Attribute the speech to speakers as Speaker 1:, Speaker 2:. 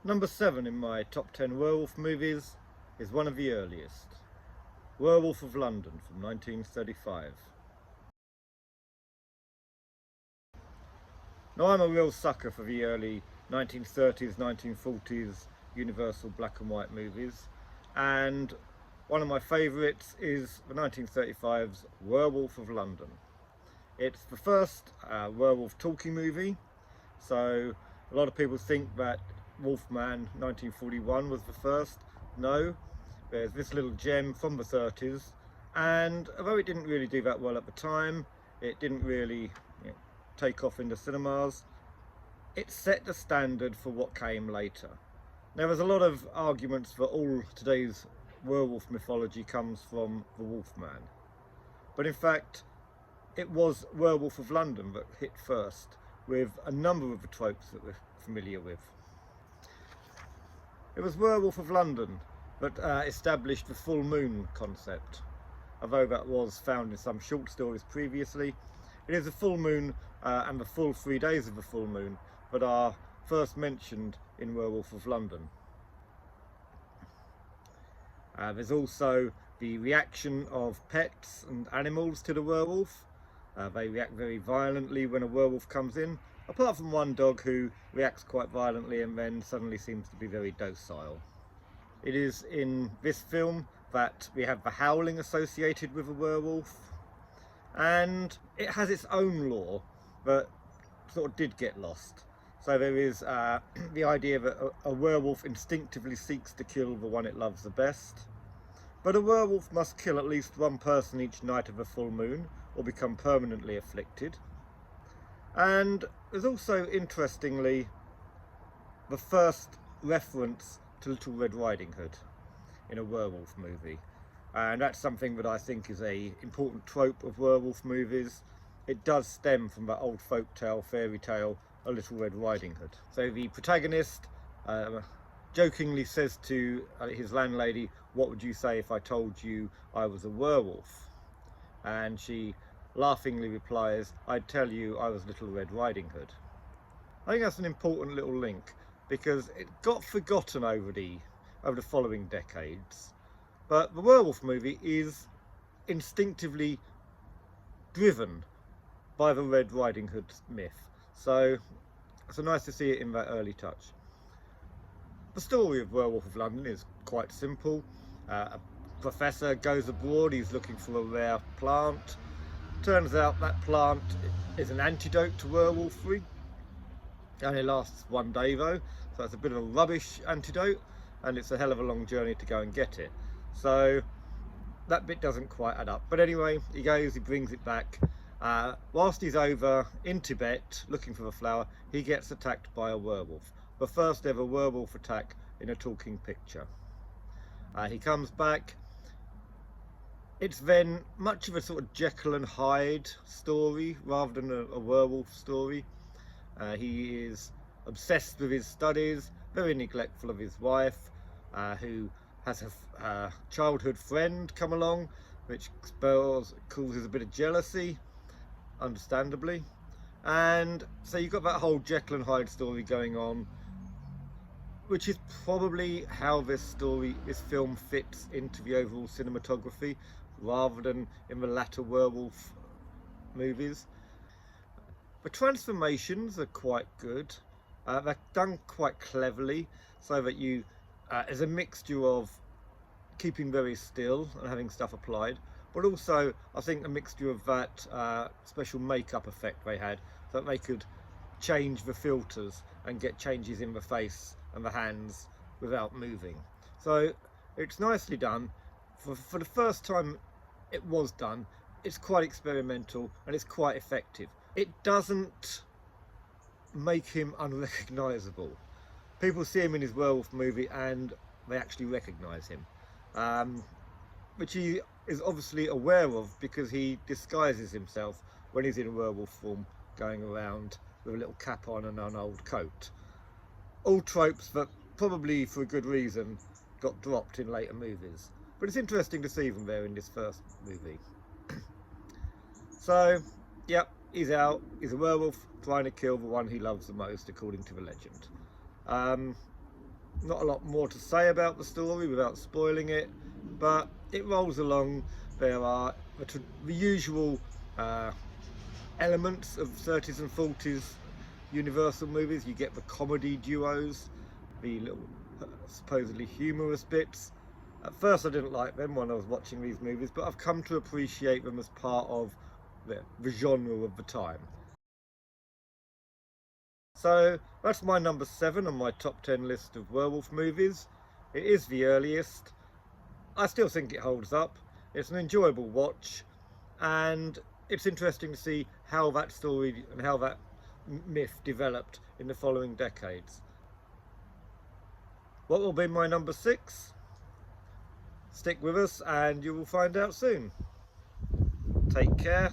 Speaker 1: Number 7 in my top 10 werewolf movies is one of the earliest, Werewolf of London from 1935. Now, I'm a real sucker for the early 1930s, 1940s Universal black and white movies, and one of my favourites is the 1935's Werewolf of London. It's the first werewolf talkie movie, so a lot of people think that Wolfman 1941 was the first. No, there's this little gem from the 30s, and although it didn't really do that well at the time, it didn't really take off in the cinemas, it set the standard for what came later. Now, there's a lot of arguments that all today's werewolf mythology comes from the Wolfman, but in fact it was Werewolf of London that hit first with a number of the tropes that we're familiar with. It was Werewolf of London that established the full moon concept, although that was found in some short stories previously. It is the full moon and the full 3 days of the full moon that are first mentioned in Werewolf of London. There's also the reaction of pets and animals to the werewolf. They react very violently when a werewolf comes in, apart from one dog who reacts quite violently and then suddenly seems to be very docile. It is in this film that we have the howling associated with a werewolf, and it has its own lore that sort of did get lost. So there is the idea that a werewolf instinctively seeks to kill the one it loves the best, but a werewolf must kill at least one person each night of a full moon or become permanently afflicted. And there's also, interestingly, the first reference to Little Red Riding Hood in a werewolf movie, and that's something that I think is an important trope of werewolf movies. It does stem from that old folktale, fairy tale, A Little Red Riding Hood. So the protagonist jokingly says to his landlady, "What would you say if I told you I was a werewolf?" And she laughingly replies, "I'd tell you I was Little Red Riding Hood." I think that's an important little link, because it got forgotten over the following decades, but the werewolf movie is instinctively driven by the Red Riding Hood myth, so it's nice to see it in that early touch. The story of Werewolf of London is quite simple. A professor goes abroad, he's looking for a rare plant. Turns out that plant is an antidote to werewolfery. It only lasts 1 day though, so it's a bit of a rubbish antidote, and it's a hell of a long journey to go and get it. So that bit doesn't quite add up. But anyway, he goes, he brings it back. Whilst he's over in Tibet looking for the flower, he gets attacked by a werewolf. The first ever werewolf attack in a talking picture. He comes back. It's then much of a sort of Jekyll and Hyde story rather than a werewolf story. He is obsessed with his studies, very neglectful of his wife, who has a childhood friend come along, which causes a bit of jealousy, understandably. And so you've got that whole Jekyll and Hyde story going on, which is probably how this film fits into the overall cinematography, rather than in the latter werewolf movies. The transformations are quite good. They're done quite cleverly, so that there's a mixture of keeping very still and having stuff applied, but also I think a mixture of that special makeup effect they had, so that they could change the filters and get changes in the face and the hands without moving. So it's nicely done. For the first time it was done, it's quite experimental and it's quite effective. It doesn't make him unrecognisable. People see him in his werewolf movie and they actually recognise him, which he is obviously aware of, because he disguises himself when he's in werewolf form, going around with a little cap on and an old coat. All tropes that probably for a good reason got dropped in later movies, but it's interesting to see them there in this first movie. So yep, he's out, he's a werewolf trying to kill the one he loves the most, according to the legend. not a lot more to say about the story without spoiling it, but it rolls along. There are the usual elements of 30s and 40s Universal movies. You get the comedy duos, the little supposedly humorous bits. At first I didn't like them when I was watching these movies, but I've come to appreciate them as part of the genre of the time. So that's my number 7 on my top 10 list of werewolf movies. It is the earliest. I still think it holds up. It's an enjoyable watch, and it's interesting to see how that story and how that myth developed in the following decades. What will be my number 6? Stick with us and you will find out soon. Take care.